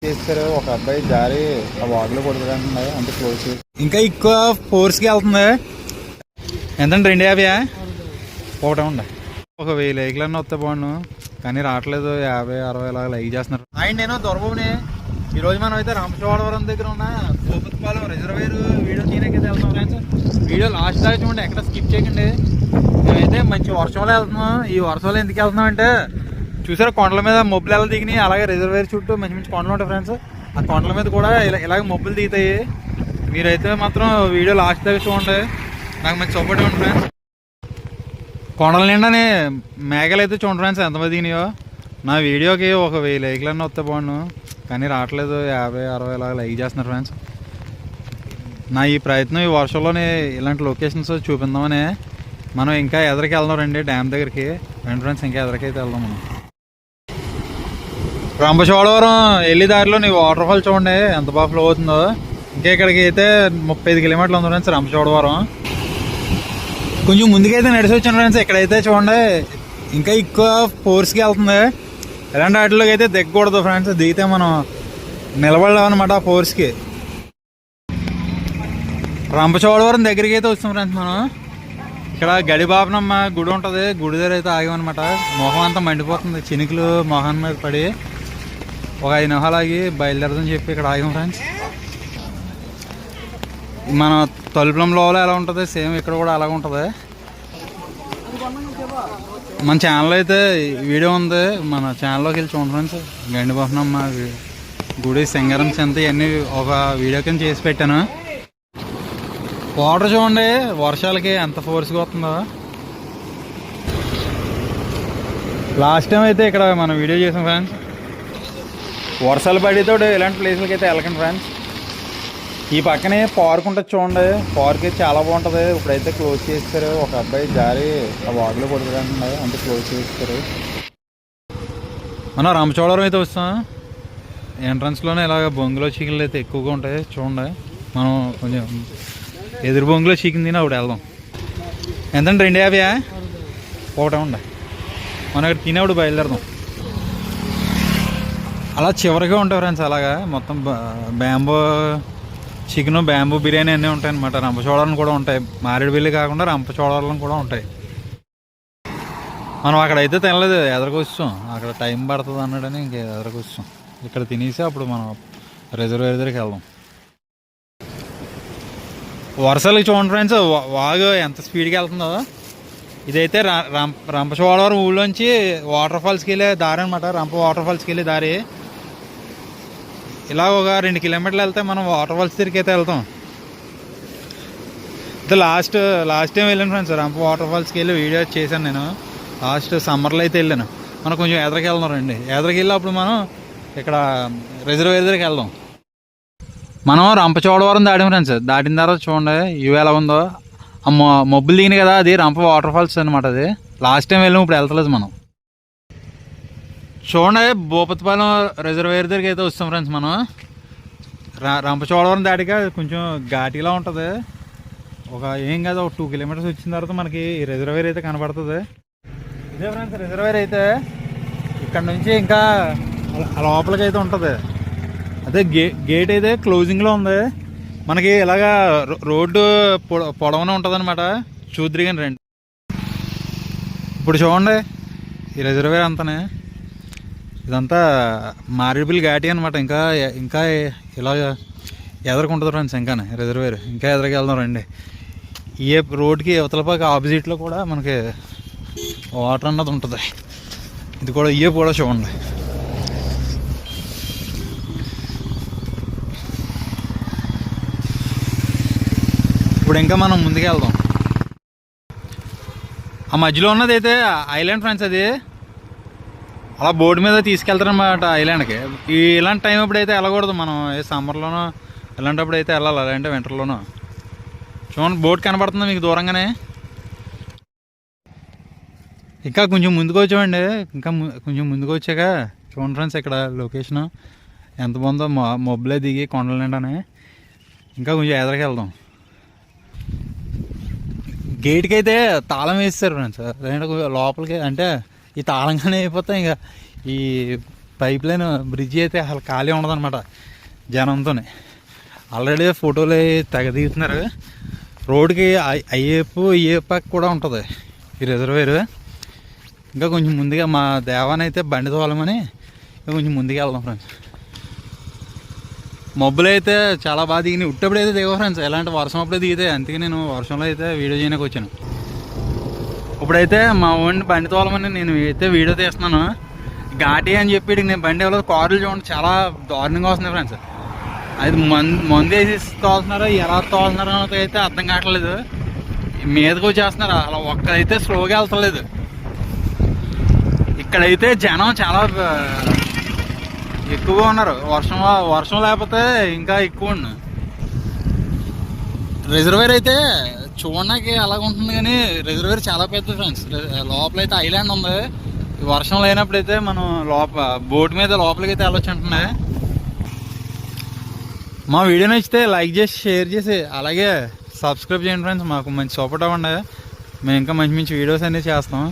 చేస్తారు. ఒక అబ్బాయి జారి ఆ వాగులో పడుతుంది అంటే క్లోజ్ చేసి ఇంకా ఎక్కువ ఫోర్స్కి వెళ్తుంది. ఎంతండి 250 ఒకటే ఉండే ఒక 1000 లైక్లన్నీ వస్తే బాగుండు కానీ రావట్లేదు. 50-60 లాగా లైక్ చేస్తున్నారు. అండ్ నేను దొరబాబుని. ఈరోజు మనం అయితే రంపచోడవరం దగ్గర ఉన్న భూపతిపాలెం రిజర్వేర్ వీడియో తీయడానికైతే వెళ్తాం ఫ్రెండ్స్. వీడియో లాస్ట్ దాకా చూడండి, ఎక్కడ స్కిప్ చేయకండి. మేమైతే మంచి వర్షంలో వెళ్తున్నాం. ఈ వర్షంలో ఎందుకు వెళ్తున్నాం అంటే చూసారా కొండల మీద మబ్బులు ఎలా దిగినాయి, అలాగే రిజర్వేర్ చుట్టూ మంచి మంచి కొండలు ఉంటాయి ఫ్రెండ్స్. ఆ కొండల మీద కూడా ఇలాగ మబ్బులు దిగుతాయి. మీరైతే మాత్రం వీడియో లాస్ట్ దాకా చూడండి, నాకు మంచి సపోర్ట్ ఇవ్వండి ఫ్రెండ్స్. కొండల నిండానే మేఘాలు అయితే చూడండి ఫ్రెండ్స్ ఎంతమంది దిగినాయో. నా వీడియోకి ఒక 1000 లైక్లన్నీ వస్తే బాగుండు కానీ రావట్లేదు. 50-60 లాగా లైక్ చేస్తున్నారు ఫ్రెండ్స్. నా ఈ ప్రయత్నం ఈ వర్షంలోనే ఇలాంటి లొకేషన్స్ చూపిందామని మనం ఇంకా ఎదరికి వెళ్దాం రండి డ్యామ్ దగ్గరికి. రండి ఫ్రెండ్స్, ఇంకా ఎదరికైతే వెళ్దాం మనం. రంపచోడవరం వెళ్ళి దారిలో నీ వాటర్ ఫాల్ చూడండి ఎంత బాగా ఫ్లో అవుతుందో. ఇంకా ఇక్కడికి అయితే 35 కిలోమీటర్లు ఉంది ఫ్రెండ్స్ రంపచోడవరం. కొంచెం ముందుకైతే నడిచి వచ్చాను ఫ్రెండ్స్. ఇక్కడైతే చూడండి ఇంకా ఎక్కువ ఫోర్స్కి వెళ్తుంది. ఇలాంటి వాటిలోకి అయితే దిగకూడదు ఫ్రెండ్స్, దిగితే మనం నిలబడలేం అనమాట ఆ ఫోర్స్కి. రంపచోడవరం దగ్గరికి అయితే వస్తాం ఫ్రెండ్స్ మనం. ఇక్కడ గడిబాపనమ్మ గుడి ఉంటుంది, గుడి దగ్గర అయితే ఆగామన్నమాట. మొహం అంతా మండిపోతుంది, చినుకులు మొహం మీద పడి ఒక 5 నిమిషాలు ఆగి బయలుదేరదని చెప్పి ఇక్కడ ఆగాం ఫ్రెండ్స్. మన తలుపులంలో ఎలా ఉంటుంది సేమ్ ఇక్కడ కూడా అలాగే ఉంటుంది. మన ఛానల్లో అయితే వీడియో ఉంది, మన ఛానల్లోకి వెళ్ళి చూడండి ఫ్రెండ్స్. గండిబాపనమ్మ గుడి సింగరం చెంత ఇవన్నీ ఒక వీడియో కింద చేసి పెట్టాను. వాటర్ చూడండి వర్షాలకి ఎంత ఫోర్స్గా వస్తుందో. లాస్ట్ టైం అయితే ఇక్కడ మనం వీడియో చేసాం ఫ్రెండ్స్. వర్షాలు పడితో ఇలాంటి ప్లేస్లకి అయితే వెళ్ళకండి ఫ్రెండ్స్. ఈ పక్కనే పార్క్ ఉంటుంది చూడండి, పార్క్ అయితే చాలా బాగుంటుంది. ఇప్పుడైతే క్లోజ్ చేస్తారు. ఒక అబ్బాయి జారి ఆ వాగులో పడుతుంది అంటే క్లోజ్ చేస్తారు. మనం రంపచోడవరం అయితే వస్తాం. ఎంట్రన్స్లోనే ఇలాగ బొంగులో చికెన్లు అయితే ఎక్కువగా ఉంటాయి చూడండి. మనం కొంచెం ఎదురు బొంగులో చికెన్ తిని అప్పుడు వెళ్దాం. ఎంతండి 250 ఒకటే ఉండే. మనం ఇక్కడ తినేప్పుడు బయలుదేరదాం. అలా చివరిగా ఉంటాయి ఫ్రెండ్స్. అలాగా మొత్తం బ్యాంబో చికెను బ్యాంబూ బిర్యానీ అన్నీ ఉంటాయి అన్నమాట. రంపచోడవరం కూడా ఉంటాయి, మారేడుమిల్లి కాకుండా రంపచోడవరం కూడా ఉంటాయి. మనం అక్కడైతే తినలేదు, ఎదరికొచ్చాం. అక్కడ టైం పడుతుంది అన్నాడని ఇంక ఎదరికొచ్చాం. ఇక్కడ తినేసి అప్పుడు మనం రిజర్వేర్ దగ్గరికి వెళ్దాం. వర్షాలకి చూడండి ఫ్రెండ్స్ వాగు ఎంత స్పీడ్గా వెళ్తుందో. ఇదైతే రంపచోడవరం ఊళ్ళోంచి వాటర్ ఫాల్స్కి వెళ్ళే దారి అనమాట. రంప వాటర్ ఫాల్స్కి వెళ్ళే దారి. ఇలా ఒక 2 కిలోమీటర్లు వెళ్తే మనం వాటర్ ఫాల్స్ దగ్గరికి అయితే వెళ్తాం. అయితే లాస్ట్ టైం వెళ్ళాను ఫ్రెండ్స్, రంప వాటర్ ఫాల్స్కి వెళ్ళి వీడియో చేశాను నేను. లాస్ట్ సమ్మర్లో అయితే వెళ్ళాను. మనం కొంచెం ఎదరికి వెళ్దాం రండి. ఎదరికి వెళ్ళి అప్పుడు మనం ఇక్కడ రిజర్వేర్ దగ్గరికి వెళ్దాం. మనం రంపచోడవరం దాటాం ఫ్రెండ్స్. దాటిన తర్వాత చూడండి ఇవి ఎలా ఉందో. ఆ మబ్బులు దిగినాయి కదా, అది రంప వాటర్ ఫాల్స్ అనమాట. అది లాస్ట్ టైం వెళ్ళాము, ఇప్పుడు వెళ్తలేదు మనం. చూడండి భూపతిపాలెం రిజర్వేర్ దగ్గరికి అయితే వస్తాం ఫ్రెండ్స్ మనం. రంపచోడవరం దాటిగా కొంచెం ఘాటీలా ఉంటుంది. ఏం కాదు, ఒక 2 కిలోమీటర్స్ వచ్చిన తర్వాత మనకి ఈ రిజర్వేర్ అయితే కనబడుతుంది. ఇదే ఫ్రెండ్స్ రిజర్వేర్ అయితే. ఇక్కడ నుంచి ఇంకా లోపలికి అయితే ఉంటుంది. అదే గేట్ అయితే క్లోజింగ్లో ఉంది. మనకి ఇలాగా రోడ్డు పొడవునే ఉంటుంది అనమాట. చూద్దిరిగాని రండి. ఇప్పుడు చూడండి ఈ రిజర్వేర్ అంతానే. ఇదంతా మారేడుమిల్లి ఘాటి అనమాట. ఇంకా ఇలా ఎదరుకుంటుంది ఫ్రెండ్స్. ఇంకానే రిజర్వేర్ ఇంకా ఎదరికి వెళ్దాం రండి. ఏ రోడ్కి యువతల పక్క ఆపోజిట్లో కూడా మనకి వాటర్ అన్నది ఉంటుంది. ఇది కూడా కూడా చూడండి. ఇప్పుడు ఇంకా మనం ముందుకు వెళ్దాం. ఆ మధ్యలో ఉన్నది అయితే ఐలాండ్ ఫ్రెండ్స్. అది అలా బోర్డు మీద తీసుకెళ్తారన్నమాట ఐలాండ్కి. ఇలాంటి టైం అప్పుడు అయితే వెళ్ళకూడదు మనం. సమ్మర్లోనో ఇలాంటప్పుడు అయితే వెళ్ళాలి, అలాంటి వింటర్లోనో. చూడండి బోట్ కనబడుతుంది మీకు దూరంగానే. ఇంకా కొంచెం ముందుకు వచ్చామండి. ఇంకా కొంచెం ముందుకు వచ్చాక చూడండి ఫ్రెండ్స్ ఇక్కడ లొకేషను ఎంత బాగుందో. మబ్బులే దిగి కొండల నిండానే. ఇంకా కొంచెం ఎదరికి వెళ్దాం. గేట్కి అయితే తాళం వేస్తారు ఫ్రెండ్స్. లోపలికి అంటే ఈ తాళంగానే అయిపోతే ఇంకా ఈ పైప్ లైన్ బ్రిడ్జి అయితే అసలు ఖాళీ ఉండదన్నమాట జనంతోనే. ఆల్రెడీ ఫోటోలు తెగ దిగుతున్నారు. రోడ్డుకి అయ్యేపు పక్క కూడా ఉంటుంది ఈ రిజర్వేర్. ఇంకా కొంచెం ముందుగా మా దేవానైతే బండి తోలమని కొంచెం ముందుకు వెళ్దాం ఫ్రెండ్స్. మబ్బులు అయితే చాలా బాగా దిగినాయి. ఉట్టప్పుడు అయితే దిగవు ఫ్రెండ్స్, ఎలాంటి వర్షం అప్పుడే దిగితే. అందుకే నేను వర్షంలో అయితే వీడియో చేయడానికి వచ్చాను. ఇప్పుడైతే మా ఓడిని బండి తోలమని నేను అయితే వీడియో తీస్తున్నాను. ఘాటి అని చెప్పి నేను బండి ఇవ్వలేదు. కార్లు చూడండి చాలా దారుణంగా వస్తున్నాయి ఫ్రెండ్స్. అది మందు వేసి తోలుతున్నారో ఎలా తోలుతున్నారో అయితే అర్థం కావట్లేదు. మీదకి వచ్చేస్తున్నారు, అలా ఒక్కడైతే స్లోగా వెళ్తలేదు. ఇక్కడైతే జనం చాలా ఎక్కువగా ఉన్నారు. వర్షం లేకపోతే ఇంకా ఎక్కువ ఉన్నారు. రిజర్వేర్ అయితే చూడడానికి అలాగ ఉంటుంది కానీ రిజర్వేర్ చాలా పెద్ద ఫ్రెండ్స్. లోపలైతే ఐలాండ్ ఉంది. వర్షం లేనప్పుడైతే మనం బోట్ మీద లోపలికి అయితే వెళ్ళొచ్చు అంటున్నాయి. మా వీడియో నచ్చితే లైక్ చేసి షేర్ చేసి అలాగే సబ్స్క్రైబ్ చేయండి ఫ్రెండ్స్. మాకు మంచి సపోర్ట్ అవ్వండి. మేము ఇంకా మంచి మంచి వీడియోస్ అనేవి చేస్తాం.